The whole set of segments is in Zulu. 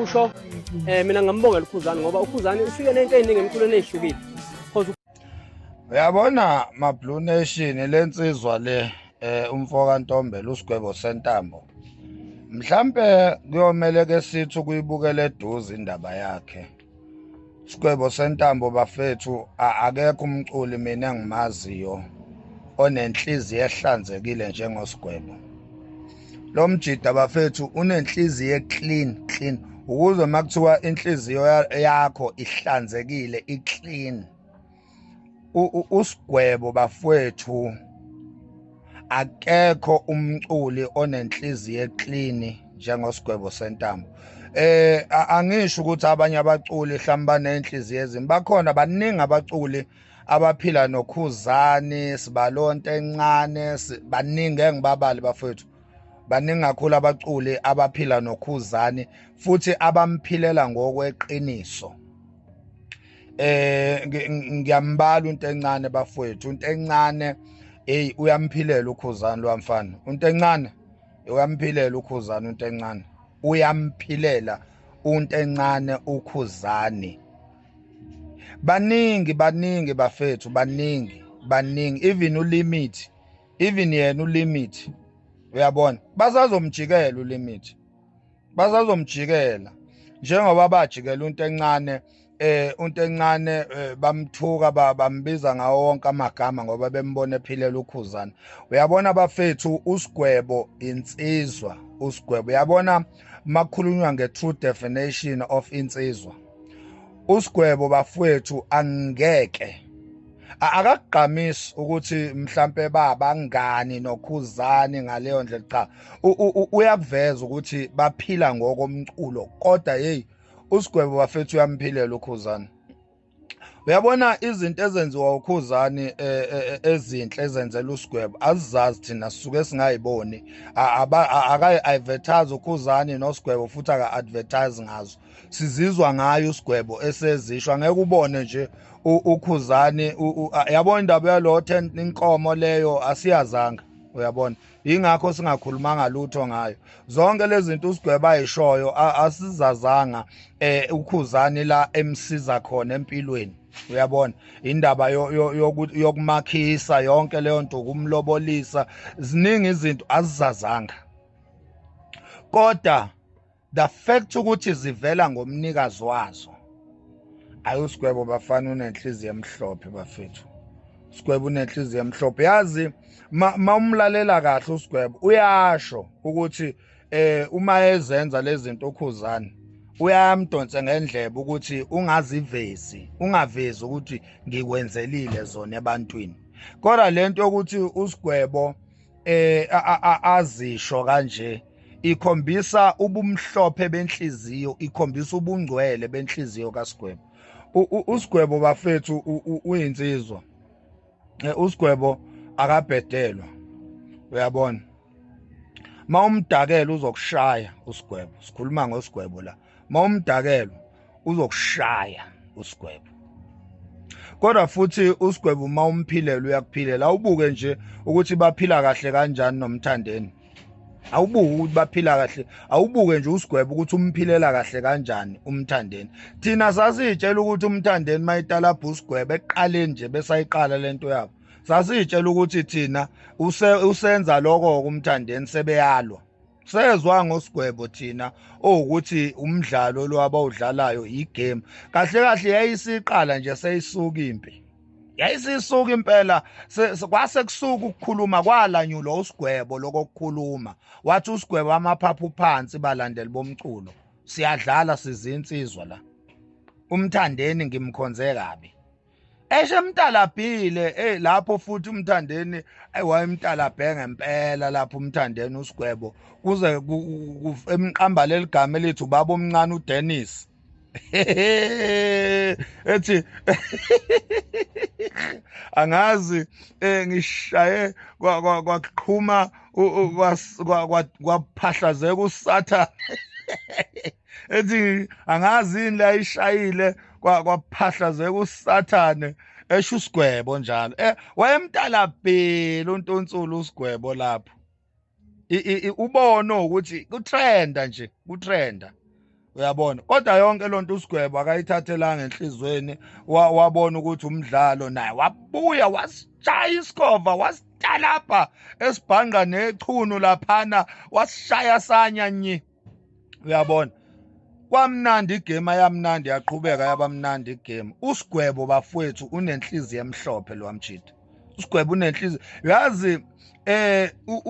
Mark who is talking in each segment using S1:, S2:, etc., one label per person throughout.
S1: Usho mina ngambongela uKhuzani ngoba uKhuzani ufike nento eziningi emculweni ezihlukile. Because
S2: Uyabona ma-Blue Nation lensizwa le umfoka Ntombela uSigwebo Sentambo. Mhlambe kuyomele ke sithi ukuyibukela eduze indaba yakhe. Sigwebo Sentambo bafethu akekho umculi mina engimaziyo onenhliziyo ehlanzekile njengoSigwebo. Lo mjida bafethu unenhliziyo clean. Ukuze makuthiwa inhliziyo yakho ihlanzekile iclean. uSigwebo bafethu akekho umculi onenhliziyo eclean njengoSigwebo Sentambo. Angisho ukuthi abanye abaculi mhlawumbe banenhliziyo ezimbi, bakhona baningi abaculi abaphila noKhuzani, Sibalonto encane, baningi engibabali bafethu. Baningi kakhulu abaculi abaphila noKhuzani futhi abamphilela ngokweqiniso. Ngiyambala Unto Encane bafowethu. Unto Encane uyamphilela uKhuzani lo mfana. Unto Encane uyamphilela uKhuzani. Unto Encane uyamphilela Unto Encane uKhuzani. Baningi bafethu, baningi. Even uLimit, even yena uLimit, uyabona basazomjikela uLimit, basazomjikela njengoba bajikela Unto Encane. Unto Encane bamthuka bambiza ngawo wonke amagama ngoba bembona ephilela uKhuzani. Uyabona bafethu, uSigwebo insizwa. uSigwebo uyabona makukhulunywa nge-true definition of insizwa, uSigwebo bafethu angeke akagqamisi ukuthi mhlambe babangani noKhuzani ngaleyo ndlela. Cha, uyakuveza ukuthi baphila ngokomculo, kodwa hey, uSigwebo bafethu uyamphilela uKhuzani. Uyabona izinto ezenziwa uKhuzani ezinhle ezenzela uSigwebo azizazi thina, sisuke singayiboni. Aka-advertise uKhuzani noSigwebo futhi aka-advertise ngazo, sizizwa ngayo uSigwebo esezisho. Angeke ubone nje uKhuzani yabona indaba yalo 10 inkomo leyo asiyazanga, uyabona, ingakho singakhulumanga lutho ngayo. Zonke lezi zinto uSigwebo ayishoyo asizazanga uKhuzani la emsiza khona empilweni, uyabona. Indaba yokumakhisa yonke leyo nto, ukumlobolisa, ziningi izinto azizazanga, kodwa the fact ukuthi zivela ngomnikazi wazo. Ayi, uSigwebo bafana unenhliziyo emhlophe bafethu. uSigwebo unenhliziyo emhlophe. Yazi umlalela kahle uSigwebo uyasho ukuthi uma ezenza lezi zinto uKhuzani uyamdonsa ngendlebe ukuthi ungavezi ukuthi ngikwenzelile zona ebantwini. Kodwa lento yokuthi uSigwebo azisho kanje ikhombisa ubumhlophe benhliziyo, ikhombisa ubungcwele benhliziyo kaSigwebo. uSigwebo bafethu uyinsizwa. uSigwebo akabhedelwa, uyabona. Mawumdakela uzokushaya uSigwebo. Sikhuluma ngoSigwebo la. Mawumdakela uzokushaya uSigwebo. Kodwa futhi uSigwebo mawumphilela uyakuphilela. Awubuke nje ukuthi baphila kahle kanjani noMthandeni. Awubuke ukuthi baphila kahle. Awubuke nje uSigwebo ukuthi umphilela kahle kanjani uMthandeni. Thina sasitshela ukuthi uMthandeni mayitalabha uSigwebo eqaleni nje besayiqala lento yabo. Sasitshela ukuthi thina usenza lokho kuMthandeni sebeyalwa. Sezwa ngoSigwebo thina ukuthi umdlalo lo abawudlalayo igame. Kahle yayisiqala nje seyisuka impi. Yayisisuka impela, kwase kusuka ukukhuluma kwalanyulwa uSigwebo lokukhuluma. Wathi uSigwebo amaphaphu phansi balandeli bomculo. Siyadlala sizinsizwa la. uMthandeni ngimkhonze kabi. Emtalabhile lapho futhi uMthandeni wayemtalabhe ngempela lapho uMthandeni uSigwebo kuze emqamba leligama elithi ubaba omncane uDennis. Ethi angazi ngishaye kwaqhuma kwaphahlazeka uSathane. Ethi angazi ini la ishayile kwaphahlazeka uSathane. Esho uSigwebo njalo. Wayemtalabhile uNtonsulu uSigwebo lapho. Ubone ukuthi kutrenda nje, kutrenda. uyabona. Kodwa yonke lonto uSigwebo akayithathelanga enhlizweni, wabona ukuthi umdlalo naye wabuya wasishaya isikova, wasitalapha esibhanqa nechunu laphana, wasishaya sanya nyi, uyabona. Kwamnandi igame, ayamnandi, yaqhubeka yabamnandi igame. uSigwebo bafowethu unenhliziyo emhlophe lo Mjida. uSigwebo unenhliziyo, yazi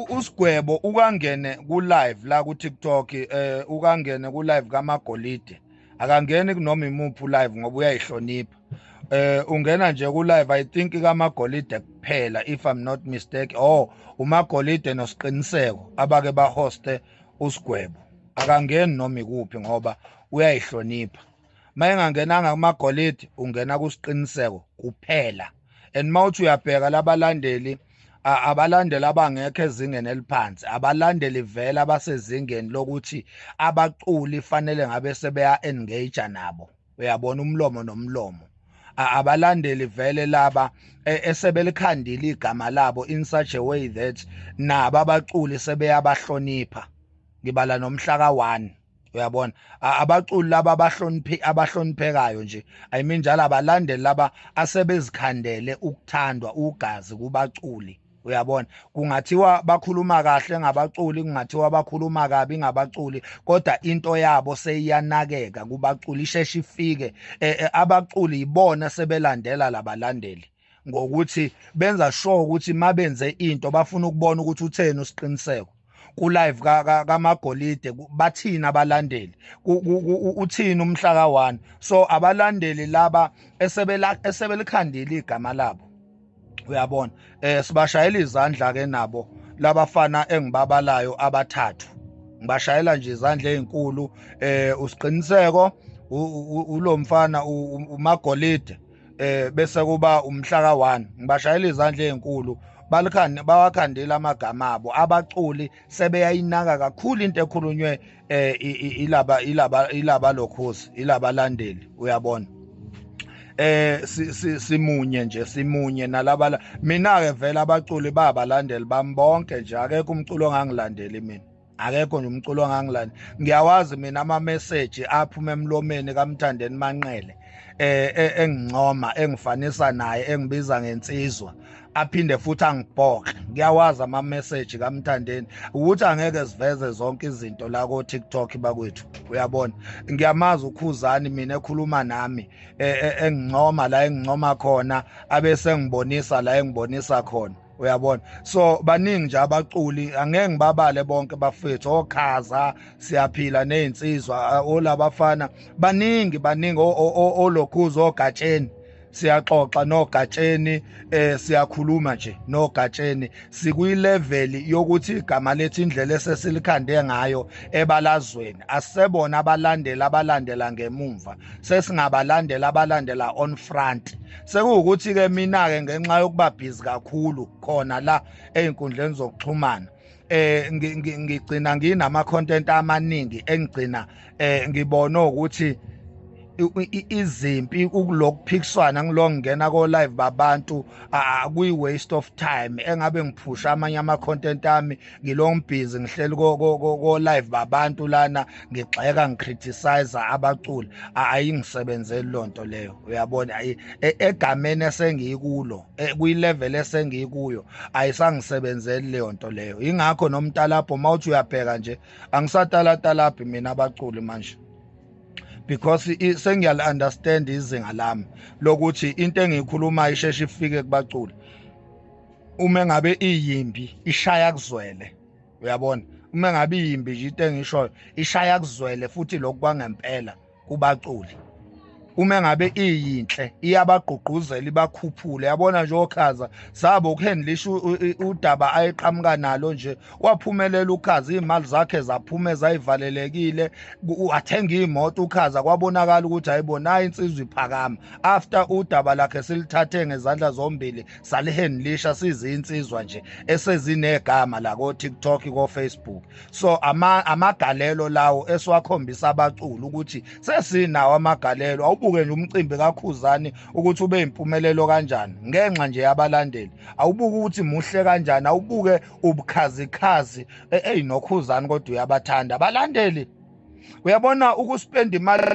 S2: uSigwebo ukangene ku live la ku TikTok, ukangene ku live kaMagolide, akangeni kunoma imuphi live ngoba uyayihlonipha. Ungena nje ku live I think kaMagolide kuphela if I'm not mistaken, uMagolide noSiqiniseko abake ba hoste uSigwebo. Akangeni noma ikuphi ngoba uyayihlonipha. Mayengangenanga kuMagolide ungena kuSiqiniseko kuphela. And mawuthi uyabheka labalandeli, abalandeli abangekho ezingeni eliphansi, abalandeli vele abasezingeni lokuthi abaculi fanele ngabe sebeya engage nabo, uyabona, umlomo nomlomo. Abalandeli vele laba esebelikhandile igama labo in such a way that nabo abaculi sebeyabahlonipha. Ngibala nomhla ka1, uyabona. Abaculi laba abahloniphekayo nje, I mean njalo abalandeli laba asebezikhandele ukuthandwa ugazi kubaculi, uyabona. Kungathiwa bakhuluma kahle ngabaculi, kungathiwa bakhuluma kabi ngabaculi, kodwa into yabo seyiyanakeka kubaculi, isheshe ifike. Abaculi ibona sebelandela labalandeli ngokuthi benza sure ukuthi mabenze into bafuna ukubona ukuthi utheni uSiqiniseko. Ku live kaMagolide bathina abalandeli, uthini umhla ka1. So abalandeli laba esebelikhandile igama labo, uyabona. Sibashayela izandla ke nabo labafana engibabalayo abathathu, ngibashayela nje izandla ezinkulu. uSiqiniseko, ulomfana uMagolide, bese kuba umhla ka1, ngibashayela izandla ezinkulu. Bawakhandela amagama abo. Abaculi sebeyayinaka kakhulu into ekhulunywe ilaba lokhozi, ilabalandeli, uyabona. Simunye nje, simunye nalaba. Mina ke vele abaculi babalandeli bami bonke nje, akekho umculo ongangilandeli mina, akekho nje umculo ongangilandeli. Ngiyawazi mina ama message aphuma emlomeni kaMthandeni Manqele, engincoma, engifanisa naye, engibiza ngensizwa, aphinde futhi angibhoxe. Ngiyawazi ama message kaMthandeni ukuthi angeke siveze zonke izinto la ko TikTok bakwethu, uyabona. Ngiyamazi uKhuzani mina ekhuluma nami, engincoma la engincoma khona, abese ngibonisa la engibonisa khona, uyabona. So baningi nje abaculi, angeke ngibabale bonke bafethu, oKhaza, Siyaphila nezinsizwa, olabafana baningi olokhuzi, oGatsheni, siyaxoxa noGatsheni, siyakhuluma nje noGatsheni. Sikuyilevel yokuthi igama lethu, indlela esesilikhande ngayo ebalazweni, asebona abalandela ngemumva, sesingabalandela abalandela on front. Sekuwukuthi ke mina ke ngenxa yokuba busy kakhulu khona la einkundleni zokuxhumana, ngigcina nginama content amaningi, engigcina ngibona ukuthi izimpi ukulokuphikiswana ngilongena ko live babantu akuyi waste of time. Engabe ngiphusha amanye ama content ami ngilongibhizi ngihleli ko live babantu lana ngigxeka ngicriticize abaculi, ayingisebenzeli lonto leyo, uyabona. Egameni esengikulo, kuyi level esengikuyo, ayisangisebenzeli leyo nto leyo. Ingakho nomtalapho mawuthi uyabheka nje angisatalatalaphi mina abaculi manje, because sengiyal understand izinga lami lokuthi into engiyikhuluma isheshe ifike kubaculi. Uma ngabe iyimbi ishaya kuzwele, uyabona. Uma ngabe iyimbi nje into engishoyo ishaya kuzwele futhi lokhu kwangempela kubaculi. Uma ngabe iyinhle iyabagqugquzela, ibakhuphule, yabona nje oKhaza sabo ukuhandlisha udaba ayiqhamuka nalo nje, waphumelela uKhaza, imali zakhe zaphume zayivalelekile, athenga imoto uKhaza, kwabonakala ukuthi ayibona insizwe iphakama. After udaba lakhe silithathe ngezandla zombili salihandlisha sizinsizwa nje esezinegama la ko TikTok, ko Facebook. So amagalelo lawo esiwakhombisa abaculi ukuthi sesinawo amagalelo. Awubuke nje umcimbi kaKhuzani ukuthi ube impumelelo kanjani ngenxa nje yabalandeli. Awubuke ukuthi muhle kanjani, awubuke ubukhazikhazi noKhuzani, kodwa uyabathanda abalandeli. uyabona ukuspenda imali